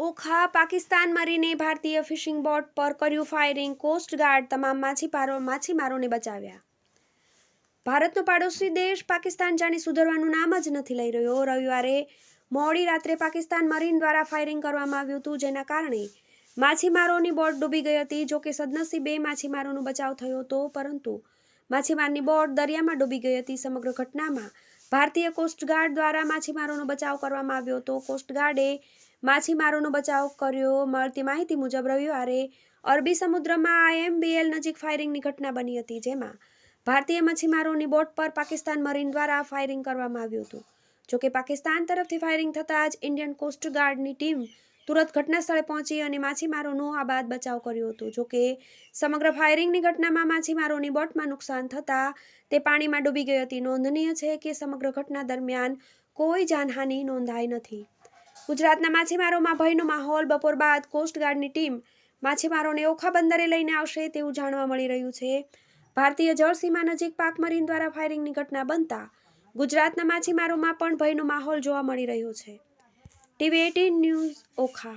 ઓખા પાકિસ્તાન મરીને ભારતીય fishing boat પર કર્યું ફાયરિંગ, કોસ્ટગાર્ડ તમામ માછીમારોને બચાવ્યા। ભારતનો પાડોશી દેશ પાકિસ્તાન જાણે સુધરવાનું નામ જ નથી લઈ રહ્યો। રવિવારે મોડી રાત્રે પાકિસ્તાન મરીન દ્વારા ફાયરિંગ કરવામાં આવ્યું હતું, જેના કારણે માછીમારોની બોટ ડૂબી ગઈ હતી। જોકે સદનસીબે માછીમારોનો બચાવ થયો હતો, પરંતુ માછીમારની બોટ દરિયામાં ડૂબી ગઈ હતી। સમગ્ર ઘટનામાં ભારતીય કોસ્ટગાર્ડ દ્વારા માછીમારોનો બચાવ કરવામાં આવ્યો હતો। કોસ્ટગાર્ડે માછીમારોનો બચાવ કર્યો। મળતી માહિતી મુજબ રવિવારે અરબી સમુદ્રમાં IMBL નજીક ફાયરિંગની ઘટના બની હતી, જેમાં ભારતીય માછીમારોની બોટ પર પાકિસ્તાન મરીન દ્વારા ફાયરિંગ કરવામાં આવ્યું હતું। જોકે પાકિસ્તાન તરફથી ફાયરિંગ થતાં જ ઇન્ડિયન કોસ્ટગાર્ડની ટીમ તુરંત ઘટના સ્થળે પહોંચી અને માછીમારોનો આબાદ બચાવ કર્યો હતો। જોકે સમગ્ર ફાયરિંગની ઘટનામાં માછીમારોની બોટમાં નુકસાન થતાં તે પાણીમાં ડૂબી ગઈ હતી। નોંધનીય છે કે સમગ્ર ઘટના દરમિયાન કોઈ જાનહાનિ નોંધાઈ નથી। ગુજરાતના માછીમારોમાં ભયનો માહોલ। બપોર બાદ કોસ્ટગાર્ડની ટીમ માછીમારોને ઓખા બંદરે લઈને આવશે તેવું જાણવા મળી રહ્યું છે। ભારતીય જળસીમા નજીક પાક મરીન દ્વારા ફાયરિંગની ઘટના બનતા ગુજરાતના માછીમારોમાં પણ ભયનો માહોલ જોવા મળી રહ્યો છે। TV18 news Okha.